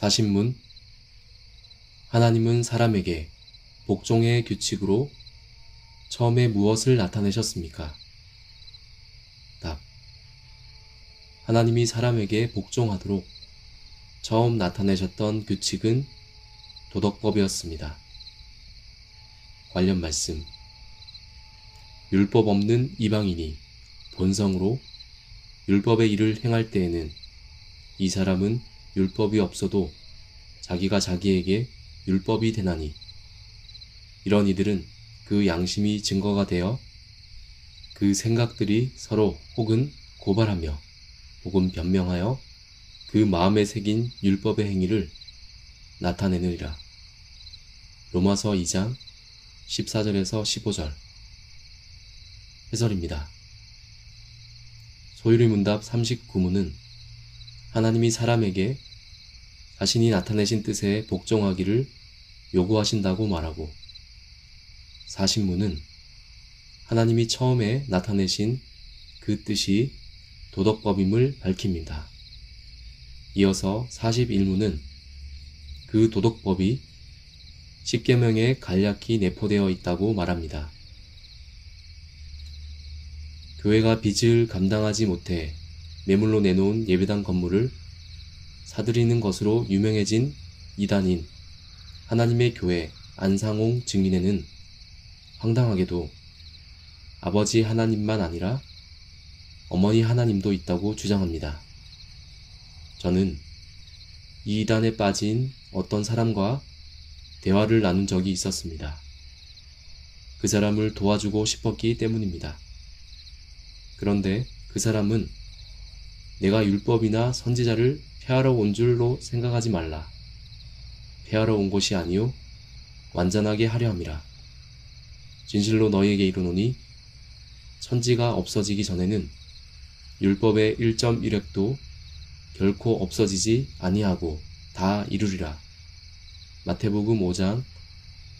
사신문. 하나님은 사람에게 복종의 규칙으로 처음에 무엇을 나타내셨습니까? 답. 하나님이 사람에게 복종하도록 처음 나타내셨던 규칙은 도덕법이었습니다. 관련 말씀. 율법 없는 이방인이 본성으로 율법의 일을 행할 때에는 이 사람은 율법이 없어도 자기가 자기에게 율법이 되나니, 이런 이들은 그 양심이 증거가 되어 그 생각들이 서로 혹은 고발하며 혹은 변명하여 그 마음에 새긴 율법의 행위를 나타내느니라. 로마서 2장 14절에서 15절. 해설입니다. 소유리 문답 39문은 하나님이 사람에게 자신이 나타내신 뜻에 복종하기를 요구하신다고 말하고, 사신문은 하나님이 처음에 나타내신 그 뜻이 도덕법임을 밝힙니다. 이어서 41문은 그 도덕법이 십계명에 간략히 내포되어 있다고 말합니다. 교회가 빚을 감당하지 못해 매물로 내놓은 예배당 건물을 사들이는 것으로 유명해진 이단인 하나님의 교회 안상홍 증인에는 황당하게도 아버지 하나님만 아니라 어머니 하나님도 있다고 주장합니다. 저는 이 이단에 빠진 어떤 사람과 대화를 나눈 적이 있었습니다. 그 사람을 도와주고 싶었기 때문입니다. 그런데 그 사람은 내가 율법이나 선지자를 폐하러 온 줄로 생각하지 말라. 폐하러 온 것이 아니요 완전하게 하려 함이라. 진실로 너희에게 이르노니 천지가 없어지기 전에는 율법의 1.1획도 결코 없어지지 아니하고 다 이루리라. 마태복음 5장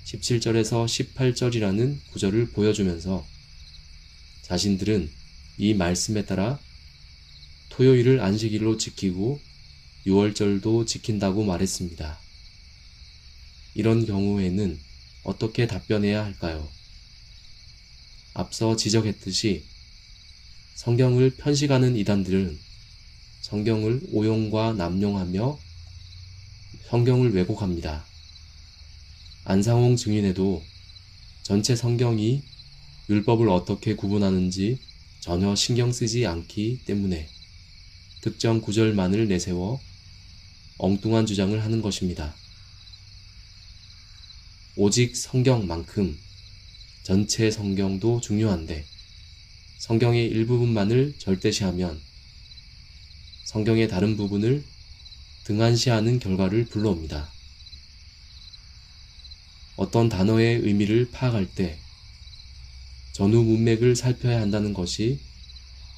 17절에서 18절이라는 구절을 보여주면서 자신들은 이 말씀에 따라 토요일을 안식일로 지키고 유월절도 지킨다고 말했습니다. 이런 경우에는 어떻게 답변해야 할까요? 앞서 지적했듯이 성경을 편식하는 이단들은 성경을 오용과 남용하며 성경을 왜곡합니다. 안상홍 증인에도 전체 성경이 율법을 어떻게 구분하는지 전혀 신경 쓰지 않기 때문에 특정 구절만을 내세워 엉뚱한 주장을 하는 것입니다. 오직 성경만큼 전체 성경도 중요한데 성경의 일부분만을 절대시하면 성경의 다른 부분을 등한시하는 결과를 불러옵니다. 어떤 단어의 의미를 파악할 때 전후 문맥을 살펴야 한다는 것이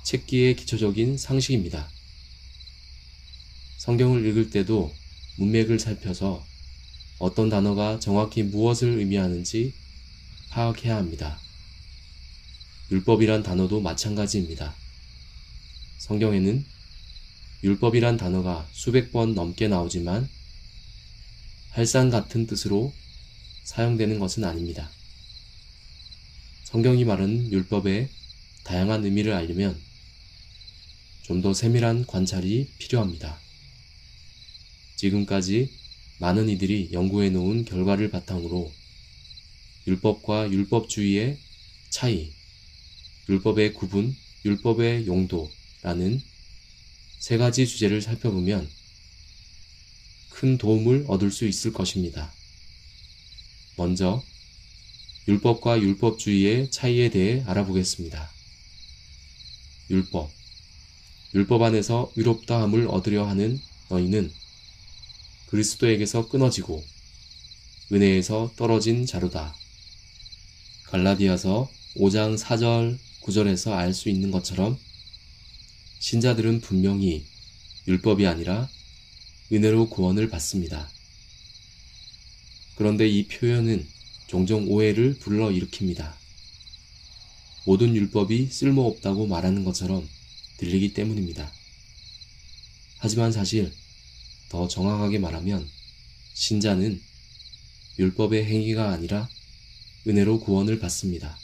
책기의 기초적인 상식입니다. 성경을 읽을 때도 문맥을 살펴서 어떤 단어가 정확히 무엇을 의미하는지 파악해야 합니다. 율법이란 단어도 마찬가지입니다. 성경에는 율법이란 단어가 수백 번 넘게 나오지만 할산 같은 뜻으로 사용되는 것은 아닙니다. 성경이 말하는 율법의 다양한 의미를 알려면 좀 더 세밀한 관찰이 필요합니다. 지금까지 많은 이들이 연구해 놓은 결과를 바탕으로 율법과 율법주의의 차이, 율법의 구분, 율법의 용도라는 세 가지 주제를 살펴보면 큰 도움을 얻을 수 있을 것입니다. 먼저 율법과 율법주의의 차이에 대해 알아보겠습니다. 율법 안에서 의롭다함을 얻으려 하는 너희는 그리스도에게서 끊어지고 은혜에서 떨어진 자로다. 갈라디아서 5장 4절 9절에서 알 수 있는 것처럼 신자들은 분명히 율법이 아니라 은혜로 구원을 받습니다. 그런데 이 표현은 종종 오해를 불러일으킵니다. 모든 율법이 쓸모없다고 말하는 것처럼 들리기 때문입니다. 하지만 사실 더 정확하게 말하면 신자는 율법의 행위가 아니라 은혜로 구원을 받습니다.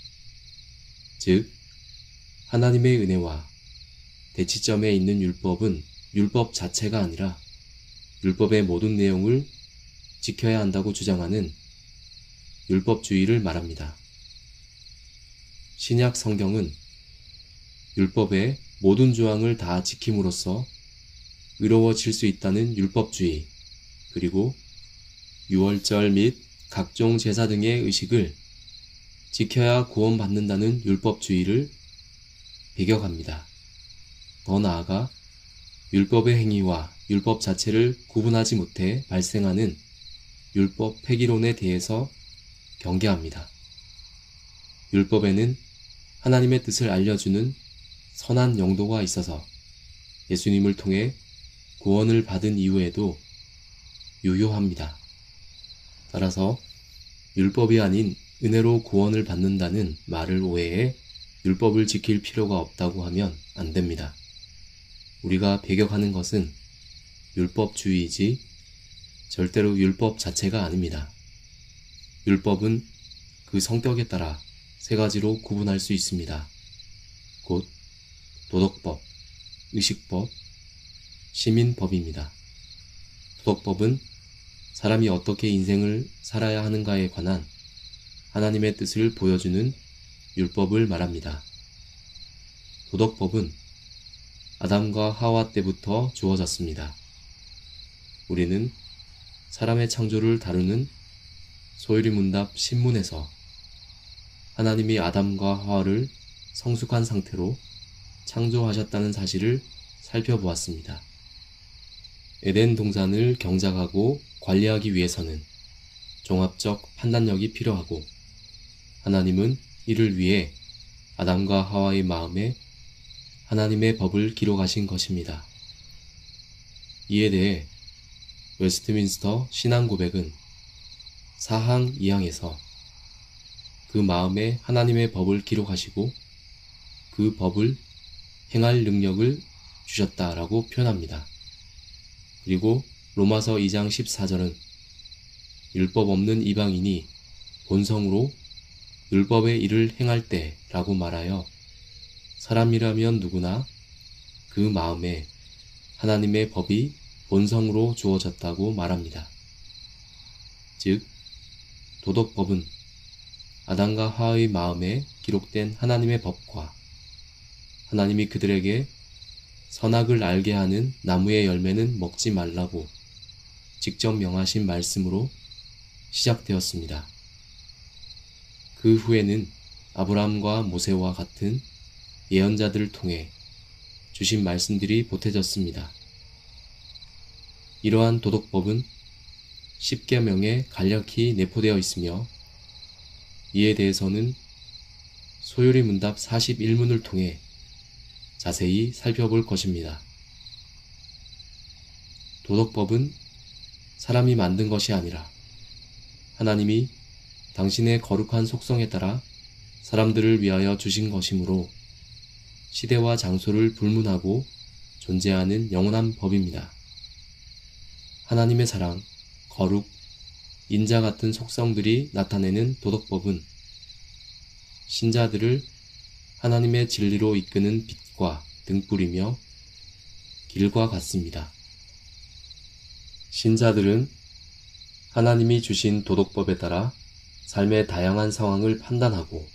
즉, 하나님의 은혜와 대치점에 있는 율법은 율법 자체가 아니라 율법의 모든 내용을 지켜야 한다고 주장하는 율법주의를 말합니다. 신약 성경은 율법의 모든 조항을 다 지킴으로써 의로워질 수 있다는 율법주의, 그리고 유월절 및 각종 제사 등의 의식을 지켜야 구원받는다는 율법주의를 배격합니다. 더 나아가 율법의 행위와 율법 자체를 구분하지 못해 발생하는 율법 폐기론에 대해서 경계합니다. 율법에는 하나님의 뜻을 알려주는 선한 용도가 있어서 예수님을 통해 구원을 받은 이후에도 유효합니다. 따라서 율법이 아닌 은혜로 구원을 받는다는 말을 오해해 율법을 지킬 필요가 없다고 하면 안 됩니다. 우리가 배격하는 것은 율법주의이지 절대로 율법 자체가 아닙니다. 율법은 그 성격에 따라 세 가지로 구분할 수 있습니다. 곧 도덕법, 의식법, 시민법입니다. 도덕법은 사람이 어떻게 인생을 살아야 하는가에 관한 하나님의 뜻을 보여주는 율법을 말합니다. 도덕법은 아담과 하와 때부터 주어졌습니다. 우리는 사람의 창조를 다루는 소유리문답 신문에서 하나님이 아담과 하와를 성숙한 상태로 창조하셨다는 사실을 살펴보았습니다. 에덴 동산을 경작하고 관리하기 위해서는 종합적 판단력이 필요하고 하나님은 이를 위해 아담과 하와의 마음에 하나님의 법을 기록하신 것입니다. 이에 대해 웨스트민스터 신앙고백은 4항 2항에서 그 마음에 하나님의 법을 기록하시고 그 법을 행할 능력을 주셨다라고 표현합니다. 그리고 로마서 2장 14절은 율법 없는 이방인이 본성으로 율법의 일을 행할 때라고 말하여 사람이라면 누구나 그 마음에 하나님의 법이 본성으로 주어졌다고 말합니다. 즉, 도덕법은 아담과 하와의 마음에 기록된 하나님의 법과 하나님이 그들에게 선악을 알게 하는 나무의 열매는 먹지 말라고 직접 명하신 말씀으로 시작되었습니다. 그 후에는 아브라함과 모세와 같은 예언자들을 통해 주신 말씀들이 보태졌습니다. 이러한 도덕법은 십계명에 간략히 내포되어 있으며 이에 대해서는 소요리 문답 41문을 통해 자세히 살펴볼 것입니다. 도덕법은 사람이 만든 것이 아니라 하나님이 당신의 거룩한 속성에 따라 사람들을 위하여 주신 것이므로 시대와 장소를 불문하고 존재하는 영원한 법입니다. 하나님의 사랑, 거룩, 인자 같은 속성들이 나타내는 도덕법은 신자들을 하나님의 진리로 이끄는 빛과 등불이며 길과 같습니다. 신자들은 하나님이 주신 도덕법에 따라 삶의 다양한 상황을 판단하고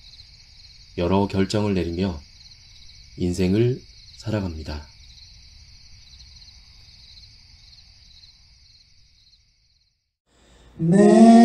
여러 결정을 내리며 인생을 살아갑니다. 내